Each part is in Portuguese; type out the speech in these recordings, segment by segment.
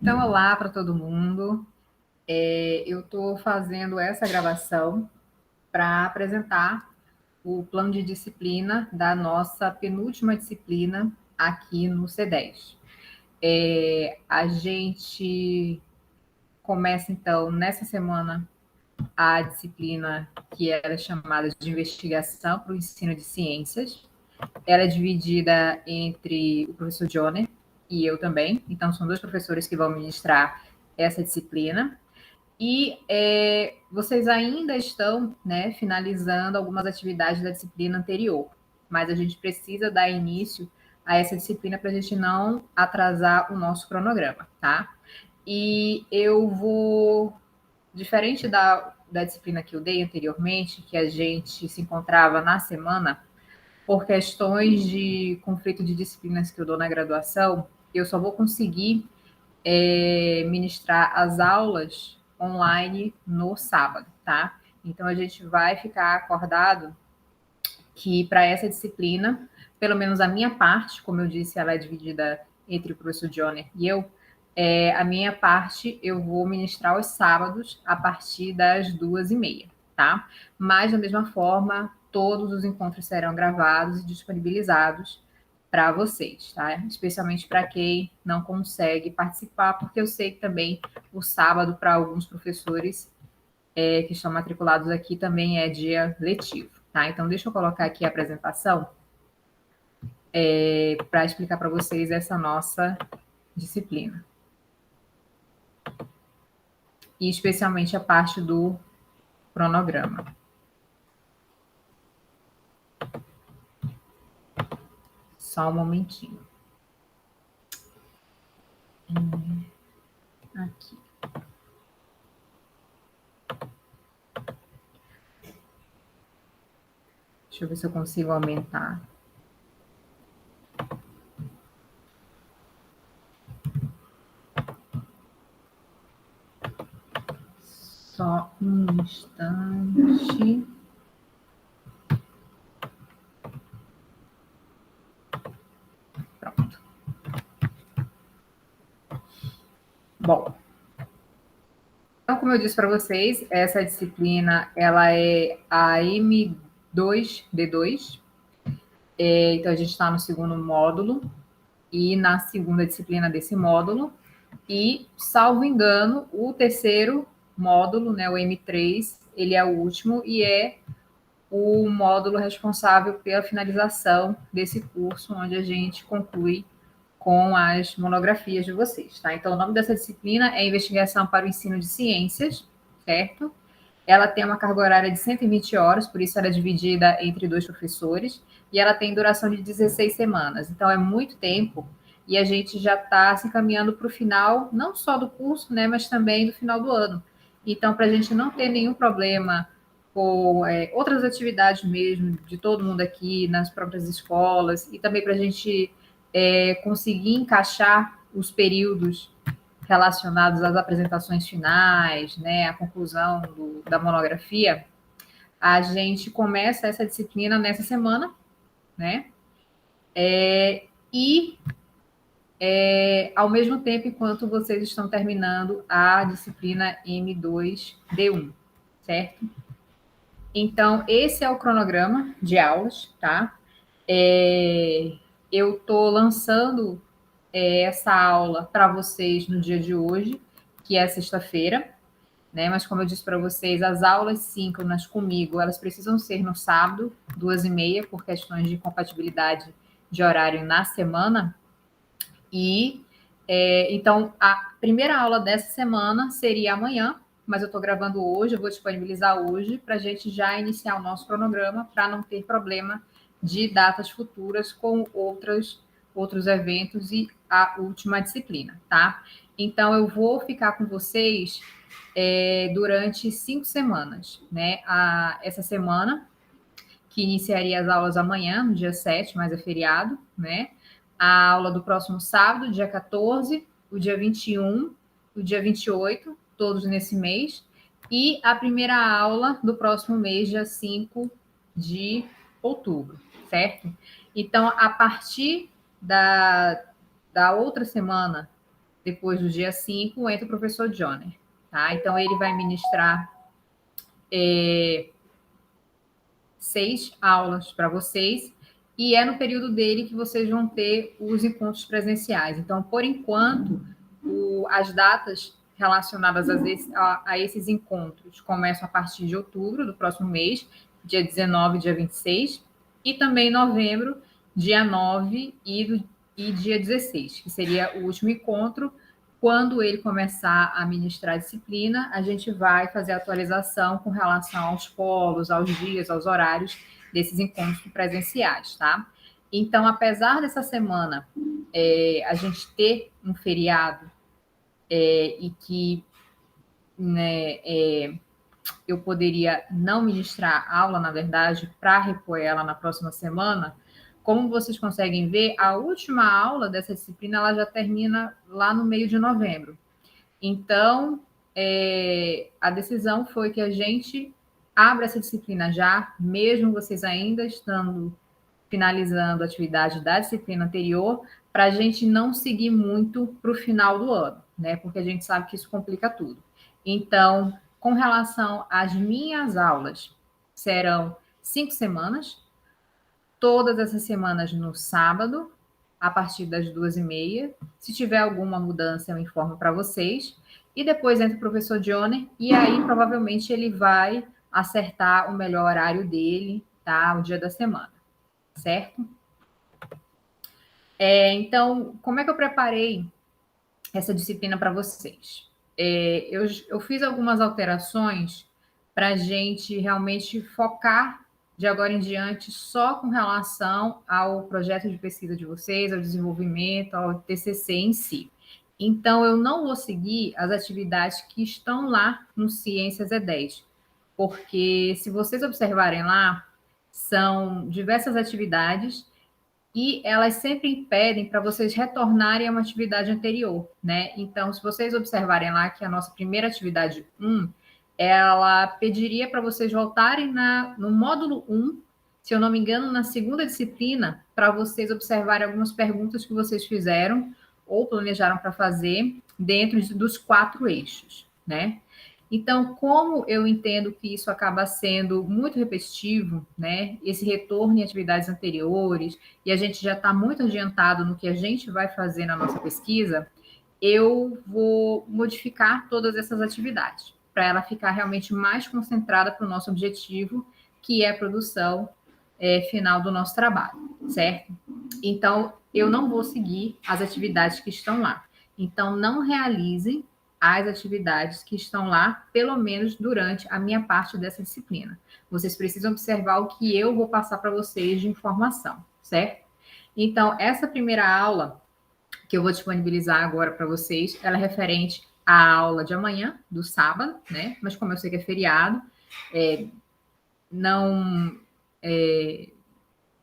Então, olá para todo mundo. Eu estou fazendo essa gravação para apresentar o plano de disciplina da nossa penúltima disciplina aqui no C10. A gente começa, então, nessa semana, a disciplina que era chamada de investigação para o ensino de ciências. Ela é dividida entre o professor Johnny e eu também. Então, são dois professores que vão ministrar essa disciplina. E vocês ainda estão, né, finalizando algumas atividades da disciplina anterior, mas a gente precisa dar início a essa disciplina para a gente não atrasar o nosso cronograma, tá? E eu vou, diferente da disciplina que eu dei anteriormente, que a gente se encontrava na semana, por questões de conflito de disciplinas que eu dou na graduação, eu só vou conseguir ministrar as aulas online no sábado, tá? Então a gente vai ficar acordado que para essa disciplina, pelo menos a minha parte, como eu disse, ela é dividida entre o professor Johnny e eu, a minha parte eu vou ministrar aos sábados a partir das 2h30, tá? Mas, da mesma forma, todos os encontros serão gravados e disponibilizados para vocês, tá? Especialmente para quem não consegue participar, porque eu sei que também o sábado, para alguns professores que estão matriculados aqui, também é dia letivo, tá? Então, deixa eu colocar aqui a apresentação para explicar para vocês essa nossa disciplina. E especialmente a parte do cronograma. Só um momentinho. Aqui. Deixa eu ver se eu consigo aumentar. Só um instante. Pronto. Bom, então, como eu disse para vocês, essa disciplina ela é a M2D2. Então, a gente está no segundo módulo e na segunda disciplina desse módulo. E, salvo engano, o terceiro módulo, né, o M3, ele é o último e é o módulo responsável pela finalização desse curso, onde a gente conclui com as monografias de vocês, tá? Então, o nome dessa disciplina é Investigação para o Ensino de Ciências, certo? Ela tem uma carga horária de 120 horas, por isso ela é dividida entre dois professores, e ela tem duração de 16 semanas. Então, é muito tempo, e a gente já está se encaminhando para o final, não só do curso, né, mas também do final do ano. Então, para a gente não ter nenhum problema com outras atividades mesmo, de todo mundo aqui, nas próprias escolas, e também para a gente conseguir encaixar os períodos relacionados às apresentações finais, né, a conclusão da monografia, a gente começa essa disciplina nessa semana, né, ao mesmo tempo enquanto vocês estão terminando a disciplina M2D1, certo? Então, esse é o cronograma de aulas, tá? Eu estou lançando essa aula para vocês no dia de hoje, que é sexta-feira, né? Mas como eu disse para vocês, as aulas síncronas comigo, elas precisam ser no sábado, 2h30, por questões de compatibilidade de horário na semana. E então a primeira aula dessa semana seria amanhã, mas eu estou gravando hoje, eu vou disponibilizar hoje para a gente já iniciar o nosso cronograma para não ter problema de datas futuras com outros eventos e a última disciplina, tá? Então, eu vou ficar com vocês durante 5 semanas, né? Essa semana, que iniciaria as aulas amanhã, no dia 7, mas é feriado, né? A aula do próximo sábado, dia 14, o dia 21, o dia 28, todos nesse mês, e a primeira aula do próximo mês, dia 5 de outubro, certo? Então, a partir da outra semana, depois do dia 5, entra o professor Johnner, tá? Então, ele vai ministrar 6 aulas para vocês, e é no período dele que vocês vão ter os encontros presenciais. Então, por enquanto, as datas relacionadas a esses encontros começam a partir de outubro do próximo mês, dia 19 e dia 26, e também novembro, dia 9 e dia 16, que seria o último encontro. Quando ele começar a ministrar a disciplina, a gente vai fazer a atualização com relação aos polos, aos dias, aos horários desses encontros presenciais, tá? Então, apesar dessa semana a gente ter um feriado e que, né, eu poderia não ministrar aula, na verdade, para repor ela na próxima semana, como vocês conseguem ver, a última aula dessa disciplina ela já termina lá no meio de novembro. Então, a decisão foi que a gente abra essa disciplina já, mesmo vocês ainda estando finalizando a atividade da disciplina anterior, para a gente não seguir muito para o final do ano, né? Porque a gente sabe que isso complica tudo. Então, com relação às minhas aulas, serão 5 semanas, todas essas semanas no sábado, a partir das 2h30. Se tiver alguma mudança, eu informo para vocês. E depois entra o professor Johnny, e aí provavelmente ele vai acertar o melhor horário dele, tá? O dia da semana, certo? Então, como é que eu preparei essa disciplina para vocês? Eu fiz algumas alterações para a gente realmente focar de agora em diante só com relação ao projeto de pesquisa de vocês, ao desenvolvimento, ao TCC em si. Então, eu não vou seguir as atividades que estão lá no Ciências E10, porque se vocês observarem lá, são diversas atividades e elas sempre impedem para vocês retornarem a uma atividade anterior, né? Então, se vocês observarem lá que a nossa primeira atividade 1, ela pediria para vocês voltarem no módulo 1, se eu não me engano, na segunda disciplina, para vocês observarem algumas perguntas que vocês fizeram ou planejaram para fazer dentro dos 4 eixos, né? Então, como eu entendo que isso acaba sendo muito repetitivo, né? Esse retorno em atividades anteriores, e a gente já está muito adiantado no que a gente vai fazer na nossa pesquisa, eu vou modificar todas essas atividades, para ela ficar realmente mais concentrada para o nosso objetivo, que é a produção final do nosso trabalho, certo? Então, eu não vou seguir as atividades que estão lá. Então, não realizem as atividades que estão lá, pelo menos durante a minha parte dessa disciplina. Vocês precisam observar o que eu vou passar para vocês de informação, certo? Então, essa primeira aula que eu vou disponibilizar agora para vocês, ela é referente à aula de amanhã, do sábado, né? Mas como eu sei que é feriado,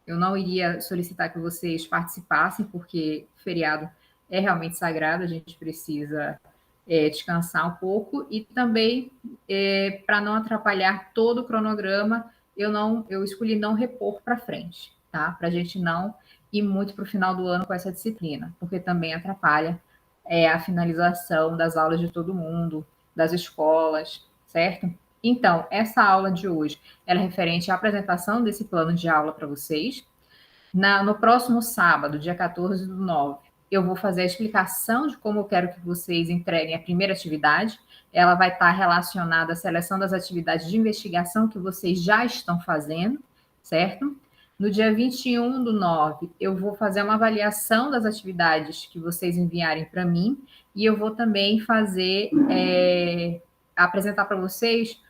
eu não iria solicitar que vocês participassem, porque feriado é realmente sagrado, a gente precisa descansar um pouco, e também, para não atrapalhar todo o cronograma, eu escolhi não repor para frente, tá? Para a gente não ir muito para o final do ano com essa disciplina, porque também atrapalha a finalização das aulas de todo mundo, das escolas, certo? Então, essa aula de hoje ela é referente à apresentação desse plano de aula para vocês. No próximo sábado, dia 14/9, eu vou fazer a explicação de como eu quero que vocês entreguem a primeira atividade. Ela vai estar relacionada à seleção das atividades de investigação que vocês já estão fazendo, certo? No dia 21/9, eu vou fazer uma avaliação das atividades que vocês enviarem para mim, e eu vou também apresentar para vocês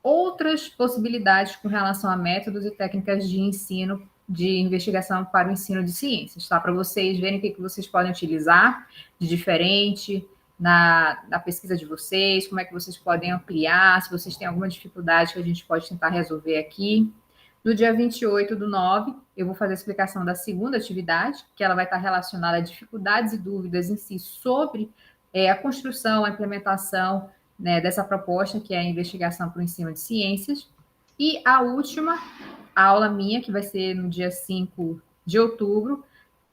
outras possibilidades com relação a métodos e técnicas de ensino, de investigação para o ensino de ciências, tá? Para vocês verem o que vocês podem utilizar de diferente na pesquisa de vocês, como é que vocês podem ampliar, se vocês têm alguma dificuldade que a gente pode tentar resolver aqui. No dia 28/9, eu vou fazer a explicação da segunda atividade, que ela vai estar relacionada a dificuldades e dúvidas em si sobre a construção, a implementação, né, dessa proposta, que é a investigação para o ensino de ciências. E a última aula minha, que vai ser no dia 5 de outubro,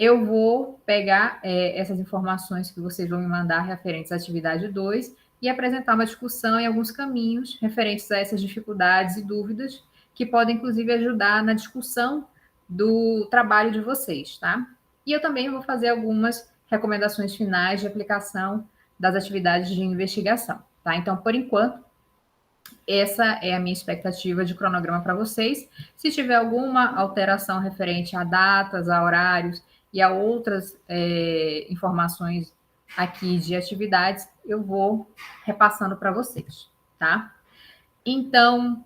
eu vou pegar essas informações que vocês vão me mandar referentes à atividade 2 e apresentar uma discussão e alguns caminhos referentes a essas dificuldades e dúvidas que podem, inclusive, ajudar na discussão do trabalho de vocês, tá? E eu também vou fazer algumas recomendações finais de aplicação das atividades de investigação, tá? Então, por enquanto, essa é a minha expectativa de cronograma para vocês. Se tiver alguma alteração referente a datas, a horários e a outras informações aqui de atividades, eu vou repassando para vocês, tá? Então,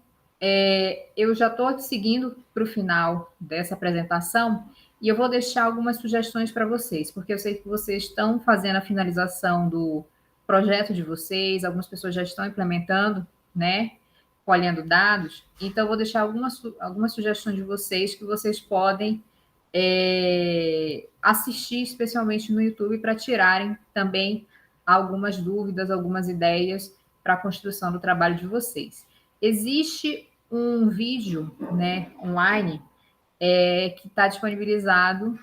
eu já estou seguindo para o final dessa apresentação e eu vou deixar algumas sugestões para vocês, porque eu sei que vocês estão fazendo a finalização do projeto de vocês, algumas pessoas já estão implementando, né? Colhendo dados. Então, eu vou deixar algumas sugestões de vocês que vocês podem assistir, especialmente no YouTube, para tirarem também algumas dúvidas, algumas ideias para a construção do trabalho de vocês. Existe um vídeo, né, online que está disponibilizado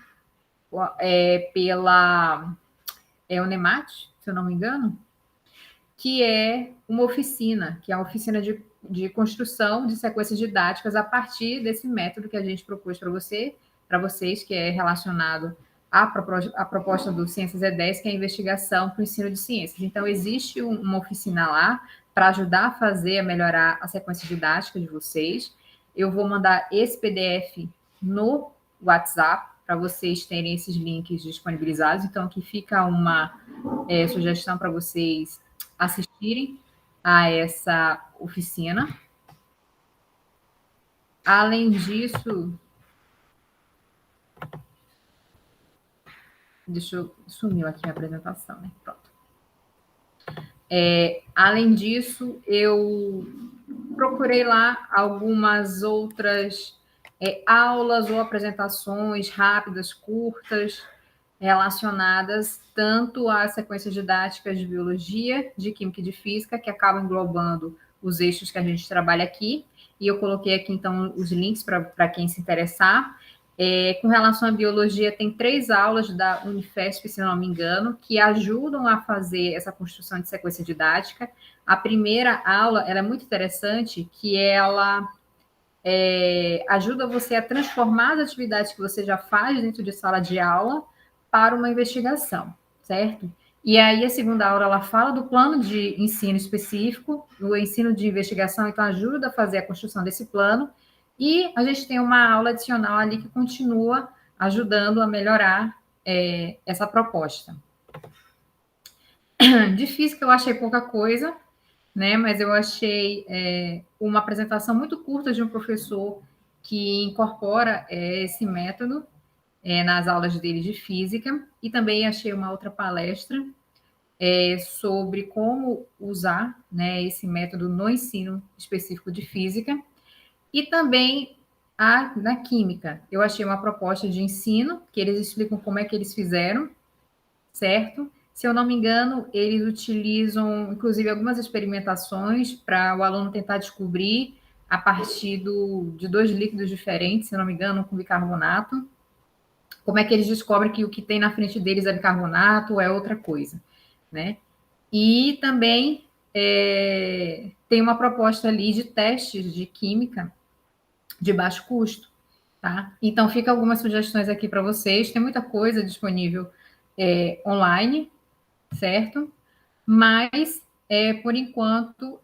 pela Unemat, se eu não me engano, que é uma oficina, que é a oficina de construção de sequências didáticas a partir desse método que a gente propôs para vocês, que é relacionado à proposta do Ciências E10, que é a investigação para o ensino de ciências. Então, existe uma oficina lá para ajudar a fazer, a melhorar a sequência didática de vocês. Eu vou mandar esse PDF no WhatsApp para vocês terem esses links disponibilizados. Então, aqui fica uma sugestão para vocês assistirem a essa oficina. Além disso, sumiu aqui a apresentação, né? Pronto. Além disso, eu procurei lá algumas outras aulas ou apresentações rápidas, curtas, relacionadas tanto às sequências didáticas de biologia, de química e de física, que acabam englobando os eixos que a gente trabalha aqui. E eu coloquei aqui, então, os links para quem se interessar. Com relação à biologia, tem 3 aulas da Unifesp, se não me engano, que ajudam a fazer essa construção de sequência didática. A primeira aula, ela é muito interessante, que ela ajuda você a transformar as atividades que você já faz dentro de sala de aula para uma investigação, certo? E aí a segunda aula, ela fala do plano de ensino específico, o ensino de investigação, então ajuda a fazer a construção desse plano, e a gente tem uma aula adicional ali que continua ajudando a melhorar essa proposta. De física eu achei pouca coisa, né? Mas eu achei uma apresentação muito curta de um professor que incorpora esse método nas aulas dele de física, e também achei uma outra palestra sobre como usar, né, esse método no ensino específico de física, e também na química. Eu achei uma proposta de ensino, que eles explicam como é que eles fizeram, certo? Se eu não me engano, eles utilizam, inclusive, algumas experimentações para o aluno tentar descobrir, a partir de 2 líquidos diferentes, se eu não me engano, com bicarbonato, como é que eles descobrem que o que tem na frente deles é bicarbonato ou é outra coisa, né? E também tem uma proposta ali de testes de química de baixo custo, tá? Então, fica algumas sugestões aqui para vocês. Tem muita coisa disponível online, certo? Mas, por enquanto,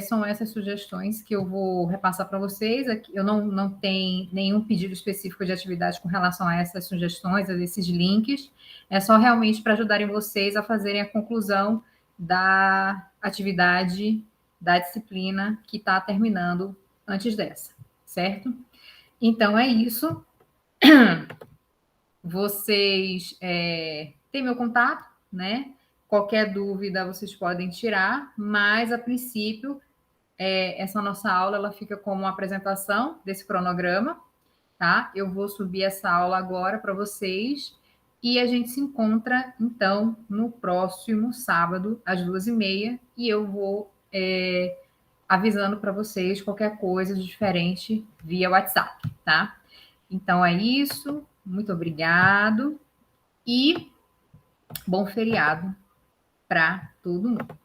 são essas sugestões que eu vou repassar para vocês. Aqui, eu não tenho nenhum pedido específico de atividade com relação a essas sugestões, a esses links. É só realmente para ajudarem vocês a fazerem a conclusão da atividade da disciplina que está terminando antes dessa, certo? Então, é isso. Vocês têm meu contato, né? Qualquer dúvida vocês podem tirar, mas a princípio essa nossa aula ela fica como uma apresentação desse cronograma, tá? Eu vou subir essa aula agora para vocês e a gente se encontra então no próximo sábado às 2h30 e eu vou avisando para vocês qualquer coisa diferente via WhatsApp, tá? Então é isso. Muito obrigado e bom feriado para todo mundo.